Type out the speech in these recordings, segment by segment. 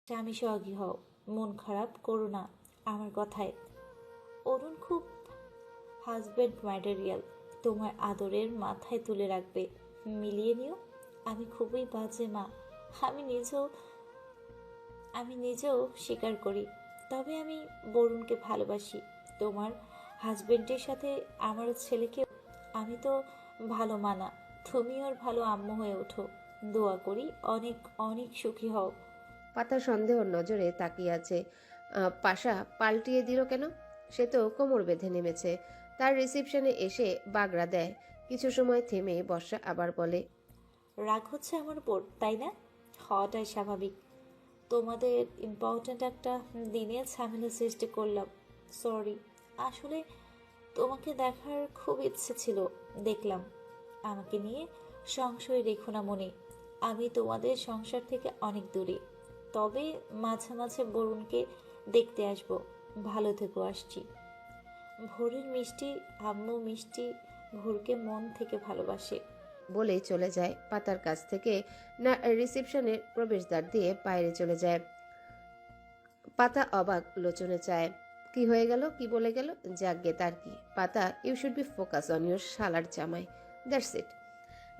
স্বামী সোহাগী হও, মন খারাপ করো না আমার কথায়। অরুণ খুব হাজব্যান্ড ম্যাটেরিয়াল, তোমার আদরের মাথায় তুলে রাখবে, মিলিয়ে নিও। আমি খুবই বাজে মা, আমি নিজেও আমি নিজেও স্বীকার করি। তবে আমি বরুণকে ভালোবাসি, তোমার হাজবেন্ডের সাথে আমার ছেলেকে। আমি তো ভালো মানা, তুমি ওর ভালো আম্মু হয়ে ওঠো। দোয়া করি অনেক অনেক সুখী হও। পাতা সন্দেহর নজরে তাকিয়ে আছে। পাশা পাল্টিয়ে দিল কেন? সে তো কোমর বেঁধে নেমেছে। তার রিসিপশনে এসে বাগড়া দেয়। কিছু সময় থেমে বর্ষা আবার বলে, রাগ হচ্ছে আমার উপর, তাই না? হওয়াটাই স্বাভাবিক। তোমাদের ইম্পর্ট্যান্ট একটা দিনে ঝামেলা সৃষ্টি করলাম, সরি। আসলে তোমাকে দেখার খুব ইচ্ছে ছিল, দেখলাম। আমাকে নিয়ে সংশয় রেখো না মনে, আমি তোমাদের সংসার থেকে অনেক দূরে। তবে মাঝে মাঝে বরুণকে দেখতে আসবো। ভালো থেকো, আসছি। ভোরের মিষ্টি আম্মু মিষ্টি ভোরকে মন থেকে ভালোবাসে। বলেই চলে যায়। পাতার কাছ থেকে না রিসিপশনের প্রবেশদ্বার দিয়ে বাইরে চলে যায়। পাতা অবাক লোচনে চায়। কি হয়ে গেল, কি বলে গেল? যাকগে, তার কি? পাতা, you should be focus on your শালার জামাই, দ্যাটস ইট।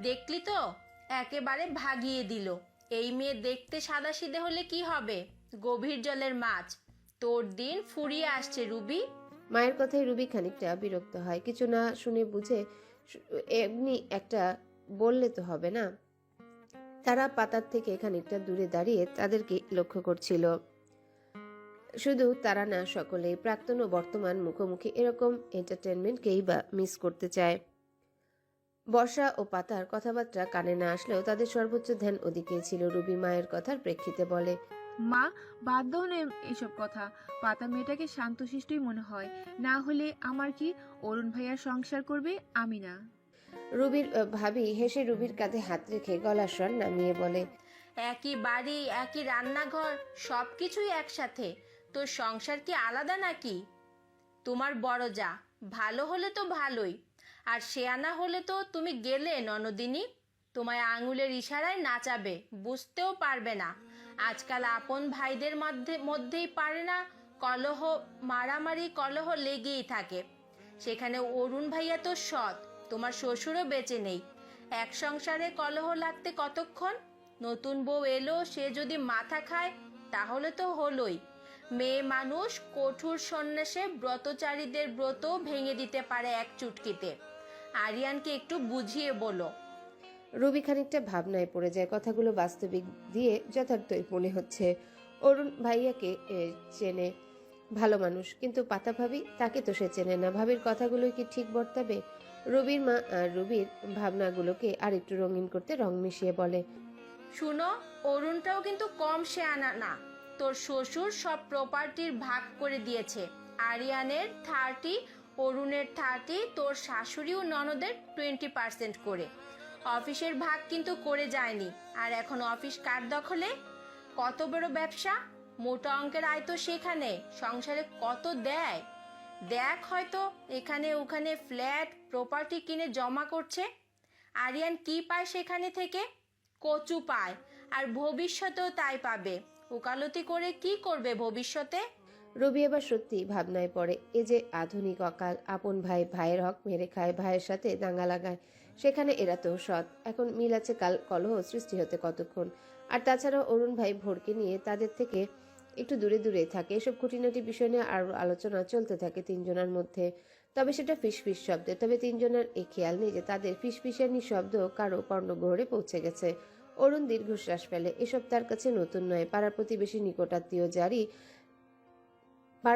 দেখলি তো, একেবারে ভাগিয়ে দিল। এই মেয়ে দেখতে সাদাসিধে হলে কি হবে, গভীর জলের মাছ। তোর দিন ফুরিয়ে আসছে রুবি। মায়ের কথায় রুবি খানিকটা বিরক্ত হয়। কিছু না শুনে বুঝে শু- এমনি একটা বললে তো হবে না। তারা পাতার থেকে খানিকটা দূরে দাঁড়িয়ে তাদেরকে লক্ষ্য করছিল। শুধু তারা না, সকলেই, প্রাক্তন ও বর্তমান মুখোমুখি এরকম এন্টারটেনমেন্টকেই বা মিস করতে চায়। বর্ষা ও পাতার কথাবার্তা কানে না আসলেও তাদের সর্বোচ্চ ধ্যান ওদিকে ছিল। রুবি মায়ের কথার প্রেক্ষিতে বলে, মা, বাদ দাও না এসব কথা। পাতা মেয়েটাকে শান্তশিষ্টই মনে হয়, না হলে আমার কি, অরুণ ভাইয়ার সংসার করবে, আমি না। রুবির ভাবি হেসে রুবির কাঁধে হাত রেখে গলার স্বর নামিয়ে বলে, একই বাড়ি, একই রান্নাঘর, সব কিছুই একসাথে। তোর সংসার কি আলাদা নাকি? তোমার বড় যা ভালো হলে তো ভালোই, আর শেয়ানা হলে তো তুমি গেলে ননদিনী। তোমায় আঙুলের ইশারায় নাচাবে, বুঝতেও পারবে না। আজকাল আপন ভাইদের মধ্যেই পারে না, কলহ, মারামারি কলহ লেগেই থাকে। সেখানে অরুণ ভাইয়া তো সৎ, তোমার শ্বশুরও বেঁচে নেই। এক সংসারে কলহ লাগতে কতক্ষণ? নতুন বউ এলো, সে যদি মাথা খায় তাহলে তো হলোই। মেয়ে মানুষ কঠোর সন্ন্যাসে ব্রতচারীদের ব্রত ভেঙে দিতে পারে এক চুটকিতে। আরিয়ানকে একটু বুঝিয়ে বলো। রুবি খানিকটা ভাবনায় পড়ে যায়। কথাগুলো বাস্তবিক দিয়ে যথার্থই মনে হচ্ছে। অরুণ ভাইয়াকে চেনে, ভালো মানুষ, কিন্তু পাতা ভাবি, তাকে তো সে চেনে না। ভাবির কথাগুলোই কি ঠিক বর্তাবে? রুবির মা রুবির ভাবনাগুলোকে আরেকটু রঙিন করতে রং মিশিয়ে বলে, শুনো, অরুণটাও কিন্তু কম শেয়ানা না। তোর শ্বশুর সব প্রপার্টির ভাগ করে দিয়েছে। আরিয়ানের 30, অরুণের 30, তোর শাশুড়ি ও ননদের 20% করে। অফিসের ভাগ কিন্তু করে যায়নি। আর এখন অফিস কার দখলে? কত বড় ব্যবসা, মোটা অঙ্কের আয় তো সেখানে। সংসারে কত দেয় দেখ, হয়তো এখানে ওখানে ফ্ল্যাট প্রপার্টি কিনে জমা করছে। আরিয়ান কি পায় সেখানে থেকে? কচু পায়, আর ভবিষ্যতেও তাই পাবে। ওকালতি করে কি করবে ভবিষ্যতে? রবি এবার সত্যি ভাবনায় পড়ে। এ যে আধুনিক অকাল, আপন ভাই ভাইয়ের হক মেরে খায়, ভাইয়ের সাথে দাঙ্গা লাগায়, সেখানে এরা তো সৎ। এখন মিল আছে, কাল কলহ সৃষ্টি হতে কতক্ষণ? আর তাছাড়া অরুণ ভাই ভোরকে নিয়ে তাদের থেকে একটু দূরে দূরে থাকে। এসব খুঁটিনাটি বিষয় নিয়ে আরো আলোচনা চলতে থাকে তিনজনের মধ্যে। তবে সেটা ফিসফিস শব্দে। তবে তিনজনের এই খেয়াল নেই যে তাদের ফিসফিসানি শব্দ কারো কর্ণগহ্বরে পৌঁছে গেছে। অরুণ দীর্ঘশ্বাস ফেলে। এসব তার কাছে নতুন নয়। পাড়া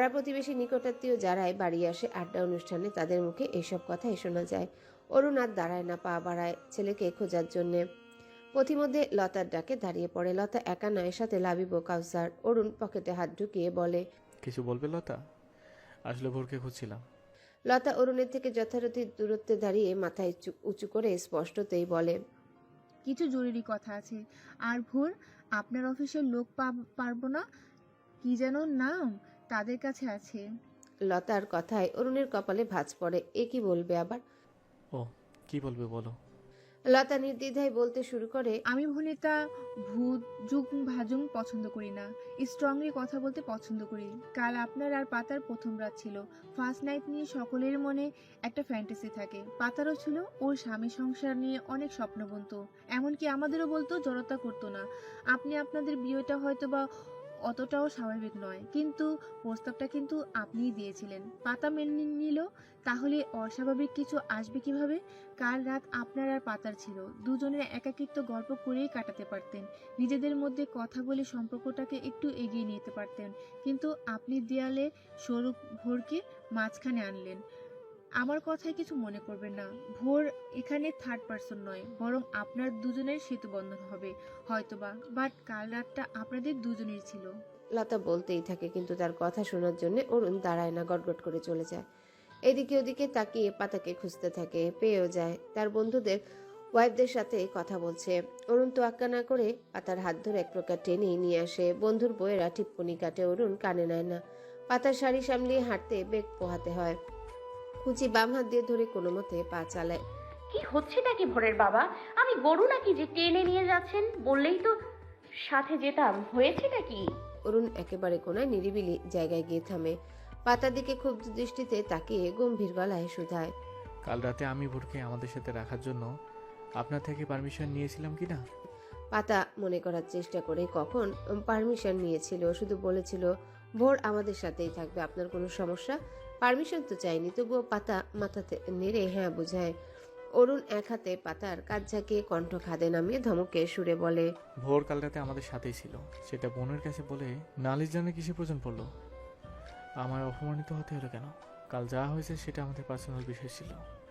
প্রতিবেশী নিকটাত্মীয় যারাই বাড়ি আসে আড্ডা অনুষ্ঠানে, তাদের মুখে এইসব কথাই শোনা যায়। অরুণ আর দাঁড়ায় না, পা বাড়ায় ছেলেকে খোঁজার জন্যে। পথিমধ্যে লতার ডাকে দাঁড়িয়ে পড়ে। লতা একা নয়, সাথে লাবিব, কাউসার। অরুণ পকেটে হাত ঢুকিয়ে বলে, কিছু বলবে লতা? আসলে ভোরকে খুঁজছিলাম। লতা অরুণের থেকে যথারীতি দূরত্বে দাঁড়িয়ে মাথায় উঁচু করে স্পষ্টতেই বলে, কিছু জরুরি কথা আছে। আর ভোর, আপনার অফিসের লোক পারবো না, কি যেন নাম, তাদের কাছে আছে। লতার কথায় অরুণের কপালে ভাঁজ পড়ে। এ কি বলবে আবার? ও, কি বলবে বলো। লতা নির্দ্বিধায় বলতে শুরু করে, আমি ভনিতা ভুজুং ভাজুং পছন্দ করি না, স্ট্রংলি কথা বলতে পছন্দ করি। কাল আপনার আর পাতার প্রথম রাত ছিল। ফার্স্ট নাইট নিয়ে সকলের মনে একটা ফ্যান্টাসি থাকে। পাতারও ছিল, ওর স্বামী সংসার নিয়ে অনেক স্বপ্ন বুনতো, এমনকি আমাদেরও বলতো, জড়তা করতো না। আপনি আপনাদের বিয়েটা হয়তো বা অতটাও স্বাভাবিক নয়, কিন্তু প্রস্তাবটা কিন্তু আপনিই দিয়েছিলেন। পাতা মেনে নিল, তাহলে অস্বাভাবিক কিছু আসবে কিভাবে? কাল রাত আপনার আর পাতার ছিল, দুজনের একাকিত্ব গল্প করেই কাটাতে পারতেন, নিজেদের মধ্যে কথা বলে সম্পর্কটাকে একটু এগিয়ে নিতে পারতেন, কিন্তু আপনি দেয়ালে স্বরূপ ভোরকে মাঝখানে আনলেন। আমার কথায় কিছু মনে করবেন না, ভোর এখানে থার্ড পারসন নয়, বরং আপনার দুজনের সেতু বন্ধন হবে হয়তোবা, বাট কাল রাতটা আপনাদের দুজনের ছিল। লতা বলতেই থাকে, কিন্তু তার কথা শোনার জন্য অরুণ দাঁড়ায় না, গটগট করে চলে যায়। এদিকে ওদিকে তাকিয়ে পাতাকে খুঁজতে থাকে, পেয়েও যায়। তার বন্ধুদের ওয়াইফদের সাথে কথা বলছে। অরুণ তোয়াক্কা না করে পাতার হাত ধরে এক প্রকার টেনে নিয়ে আসে। বন্ধুর বইয়েরা টিপ্পনি কাটে, অরুণ কানে নেয় না। পাতার শাড়ি সামলিয়ে হাঁটতে বেগ পোহাতে হয়। কুচি বাম হাত দিয়ে ধরে কোনো মতে পা চালায়। কি হচ্ছেটা কি ভোরের বাবা? আমি গরু নাকি যে টেনে নিয়ে যাচ্ছেন? বললেই তো সাথে যেতাম। হয়েছে নাকি? অরুণ একেবারে কোনায় নিরিবিলি জায়গায় গিয়ে থামে। পাতার দিকে ক্ষুব্ধ দৃষ্টিতে তাকিয়ে গম্ভীর গলায় শুধায়, কাল রাতে আমি ভোরকে আমাদের সাথে রাখার জন্য আপনার থেকে পারমিশন নিয়েছিলাম কি না? পাতা মনে করার চেষ্টা করে কখন পারমিশন নিয়েছিল। শুধু বলেছিল, ভোর আমাদের সাথেই থাকবে, আপনার কোনো সমস্যা? পারমিশন তো চাইনি। তবুও পাতা মাথাতে নেড়ে হ্যাঁ বোঝায়। অরুণ এক হাতে পাতার কাজ ঝাঁকিয়ে কণ্ঠ খাদে নামিয়ে ধমকে সুরে বলে, ভোর কাল রাতে আমাদের সাথেই ছিল, সেটা বোনের কাছে বলে নালিশ জানার কিসে প্রয়োজন পড়লো? আমার অপমানিত হতে হলো কেন? কাল যা হয়েছে সেটা আমাদের পার্সোনাল বিষয় ছিল,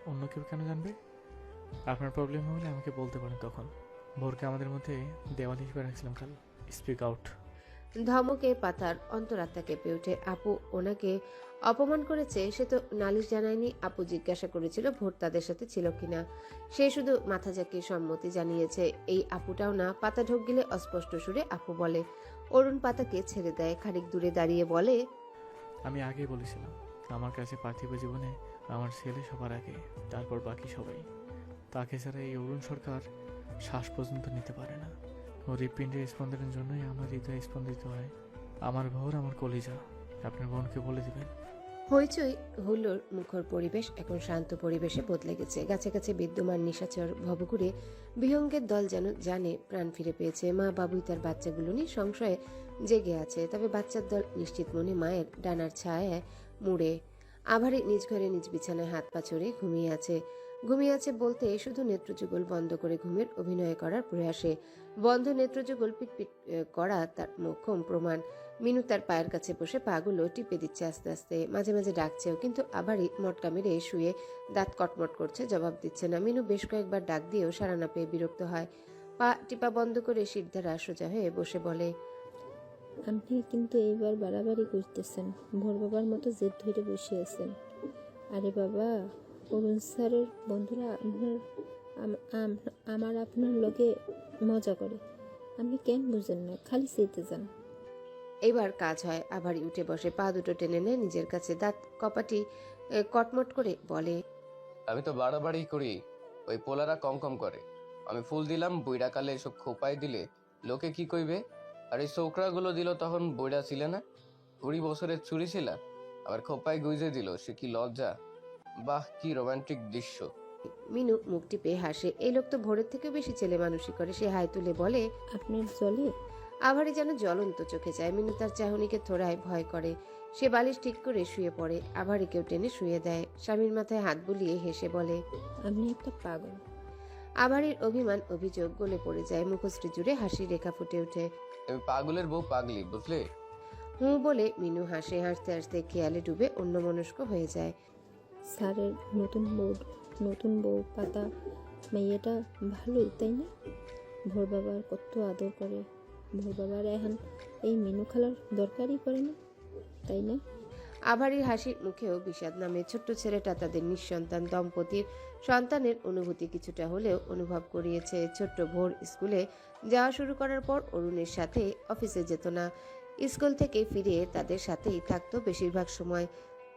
অন্য কেউ কেন জানবে? আপনার প্রবলেম হলে আমাকে বলতে পারেন তখন। ভোরকে আমাদের মধ্যে দেওয়াল হিসেবে রাখছিলাম কাল। Speak out. ধমকে পাতার অন্তরাত্মা কেঁপে ওঠে। আপু ওনাকে অপমান করেছে, সে তো নালিশ জানায়নি। আপু জিজ্ঞাসা করেছিল ভোর তাদের সাথে ছিল কিনা, সে শুধু মাথা ঝাঁকিয়ে সম্মতি জানিয়েছে। এই আপুটাও না। পাতা ঢোক গিলে অস্পষ্ট সুরে আপু বলে। অরুণ পাতাকে ছেড়ে দেয়, খানিক দূরে দাঁড়িয়ে বলে, আমি আগেই বলেছিলাম, আমার কাছে পার্থিব জীবনে আমার ছেলে সবার আগে, তারপর বাকি সবাই। তাকে ছাড়া এই অরুণ সরকার শ্বাস পর্যন্ত নিতে পারে না। ও হৃৎপিণ্ডের স্পন্দনের জন্যই আমার হৃদয় স্পন্দিত হয়। আমার ভোর আমার কলিজা। আপনার বোনকে বলে দিবেন। হইচই হুল্লোড় মুখর পরিবেশ এখন শান্ত পরিবেশে বদলে গেছে। গাছে গাছে বিদ্যমান নিশাচর ভবঘুরে বিহঙ্গের দল যেন জানে প্রাণ ফিরে পেয়েছে। মা বাবুই তার বাচ্চাগুলো নিয়ে সংশয়ে জেগে আছে, তবে বাচ্চার দল নিশ্চিত মনে মায়ের ডানার ছায়ায় মুড়ে। আভারে নিজ ঘরে নিজ বিছানায় হাত পা ছড়ে ঘুমিয়ে আছে। ঘুমিয়ে আছে বলতে শুধু নেত্রযুগল বন্ধ করে ঘুমের অভিনয় করার প্রয়াসে। বন্ধ নেত্রযুগল পিটপিট করা তার মোক্ষম প্রমাণ। মিনু তার পায়ের কাছে বসে পাগুলো টিপে দিচ্ছে আস্তে আস্তে, মাঝে মাঝে ডাকছেও, কিন্তু আবারই মটকা মেরে শুয়ে দাঁত কটমট করছে, জবাব দিচ্ছে না। মিনু বেশ কয়েকবার ডাক দিয়েও সাড়া না পেয়ে বিরক্ত হয়। পা টিপা বন্ধ করে শিরধারা সোজা হয়ে বসে বলে, আপনি কিন্তু এইবার বাড়াবাড়ি করতেছেন, ভোর বাবার মতো জেদ ধরে বসে আছেন। আরে বাবা, অরুণ স্যারের বন্ধুরা আমার আপনার লগে মজা করে, আপনি কেন বুঝেন না? খালি চেতে যান। এবার কাজ হয়। আবারই উঠে বসে, পা দুটো টেনে নেয় নিজের কাছে, দাঁত কপাটি কটমট করে বলে, আমি তো বাড়াবাড়ি করি, ওই পোলারা কম কম করে। আমি ফুল দিলাম, বইরা কালে এসব খোপায় দিলে লোকে কি কইবে? আর এই ছোকরাগুলো দিল তখন বইরা ছিলে না? 20 বছরের চুরি ছিল, আবার খোপায় গুইজে দিল, সে কি লজ্জা! বাহ, কি রোমান্টিক দৃশ্য! মিনু মুখ টিপে হাসে। এই লোক তো ভোরের থেকে বেশি ছেলে মানুষই করে। সে হাই তুলে বলে, আপনার জলে আভারি যেন জ্বলন্ত চোখে যায়। মিনু তার চাহনিকে থোড়ায় ভয় করে। সে বালিশ ঠিক করে শুয়ে পড়ে, আভারিকেও টেনে শুয়ে দেয়। স্বামীর মাথায় হাত বুলিয়ে হেসে বলে, আপনি একটা পাগল। আভারির অভিমান অভিযোগ গলে পড়ে যায়, মুখশ্রী জুড়ে হাসি রেখা ফুটে ওঠে। আমি পাগলের বউ পাগলি, বুঝলে? হুঁ বলে মিনু হাসে। হাসতে হাসতে খেয়ালে ডুবে অন্যমনস্ক হয়ে যায়। স্যারের নতুন বউ পাতা মেয়েটা ভালোই, তাই না? ভোর বাবার কত আদর করে। ভোর বাবার এখন এই মেনু খালার দরকারই পড়ে না, তাই না? আভারির হাসির মুখেও বিষাদ নামে। ছোট্ট ছেলেটা তাদের নিঃসন্তান দম্পতির সন্তানের অনুভূতি কিছুটা হলেও অনুভব করিয়েছে। ছোট্ট ভোর স্কুলে যাওয়া শুরু করার পর অরুণের সাথে অফিসে যেত না। স্কুল থেকে ফিরে তাদের সাথেই থাকতো বেশিরভাগ সময়।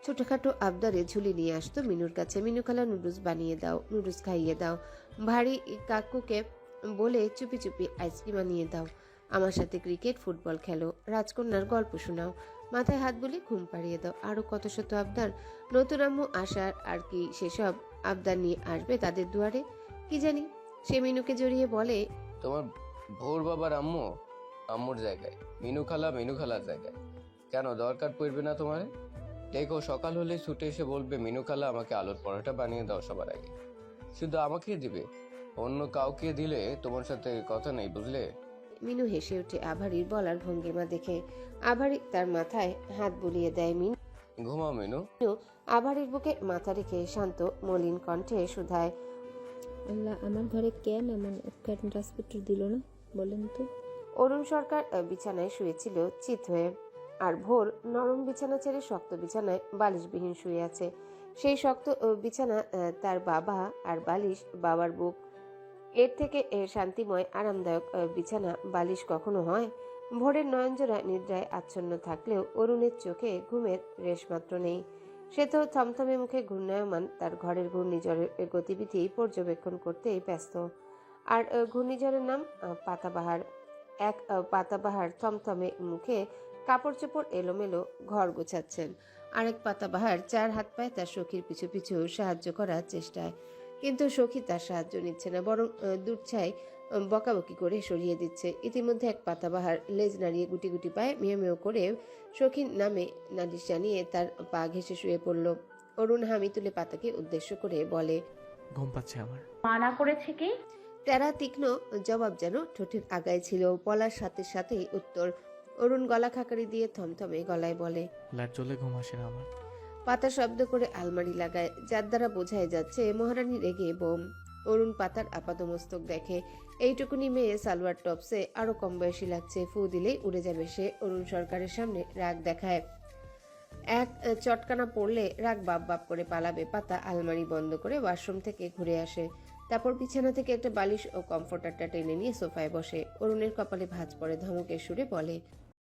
ছোটখাটো আবদারে ঝুলি নিয়ে আসতো মিনুর কাছে। মিনু খালা নুডলস বানিয়ে দাও, নুডলস খাইয়ে দাও, ভারী কাকুকে বলে চুপি চুপি আইসক্রিম আনিয়ে দাও, আমার সাথে ক্রিকেট ফুটবল খেলো, রাজকন্যার গল্প শোনাও, মাথায় হাত বলে ঘুম পাড়িয়ে দাও। আরো কত শত আবদার। নতুন আম্মু আসার আর কি সেসব আবদার নিয়ে আসবে তাদের দুয়ারে, কি জানি। সে মিনুকে জড়িয়ে বলে, তোমার ভোর বাবার আম্মুর জায়গায়, মিনু খালার জায়গায়। কেন দরকার পড়বে না তোমার? দেখো সকাল হলে ছুটে এসে বলবে, মিনু খালা আমাকে আলুর পরোটা বানিয়ে দাও সবার আগে। শুধু আমাকে দিবে, অন্য কাউকে দিলে তোমার সাথে কথা নেই, বুঝলে? মিনু হেসে ওঠে আভারির বলার ভঙ্গিমা দেখে। আভারি তার মাথায় হাত বুলিয়ে দেয়। মিনু ঘুমাও মিনু। আভারির বুকে মাথা রেখে শান্ত মলিন কণ্ঠে শুধায়, আল্লাহ আমার ঘরে কেন এমন একটা ট্রান্সপোর্টার দিল না বলেন তো? অরুণ সরকার বিছানায় শুয়েছিল চিত হয়ে, আর ভোর নরম বিছানা ছেড়ে শক্ত বিছানায় বালিশবিহীন শুয়ে আছে। সেই শক্ত বিছানা তার বাবা, আর বালিশ বাবার বুক। এর থেকে শান্তিময় আরামদায়ক বিছানা বালিশ কখনো হয়? ভোরের নয়নজোড়া নিদ্রায় আচ্ছন্ন থাকলেও অরুণের চোখে ঘুমের রেশমাত্র নেই। সে তো থমথমে মুখে ঘূর্ণায়মান তার ঘরের ঘূর্ণিঝড়ের গতিবিধি পর্যবেক্ষণ করতেই ব্যস্ত। আর ঘূর্ণিঝড়ের নাম পাতাবাহার। এক পাতাবাহার থমথমে মুখে কাপড় চোপড় এলোমেলো ঘর গোছাচ্ছেন, আরেক পাতাবাহার চার হাত পায়ে তার সখীর পিছু পিছু সাহায্য করার চেষ্টায়। কিন্তু সখী তার সাহায্য নিচ্ছে না, বরং দূরছায় বকাবকি করে সরিয়ে দিচ্ছে। ইতিমধ্যে এক পাতাবাহার লেজ নাড়িয়ে গুটি গুটি পায়ে মেয় মেয় করে সখীর নামে নালিশ জানিয়ে তার পা ঘেঁষে শুয়ে পড়ল। অরুণ হামি তুলে পাতাকে উদ্দেশ্য করে বলে, ঘুম পাচ্ছে আমার। মানা করেছে কে? তেরা তীক্ষ্ণ জবাব যেন ঠোঁটের আগায় ছিল, বলার সাথে সাথেই উত্তর। অরুণ গলা খাকারি দিয়ে থমথমে গলায় বলে, লাইট জ্বলে ঘুম আসে না আমার। পাতা শব্দ করে আলমারি লাগায়, যার দ্বারা বোঝাই যাচ্ছে মহারানী রেগে বোম। অরুণ পাতার আপাদমস্তক দেখে। এইটুকুনি মেয়ে সালোয়ার টপসে আরো কম বয়সী লাগছে, ফু দিলেই উড়ে যাবে সে। অরুণ সরকারের সামনে রাগ দেখায়, এক চটকানা পড়লে রাগ বাপ বাপ করে পালাবে। পাতা আলমারি বন্ধ করে ওয়াশরুম থেকে ঘুরে আসে, তারপর বিছানা থেকে একটা বালিশ ও কমফোর্টারটা টেনে নিয়ে সোফায় বসে। অরুণের কপালে ভাঁজ পড়ে, ধমকের সুরে বলে,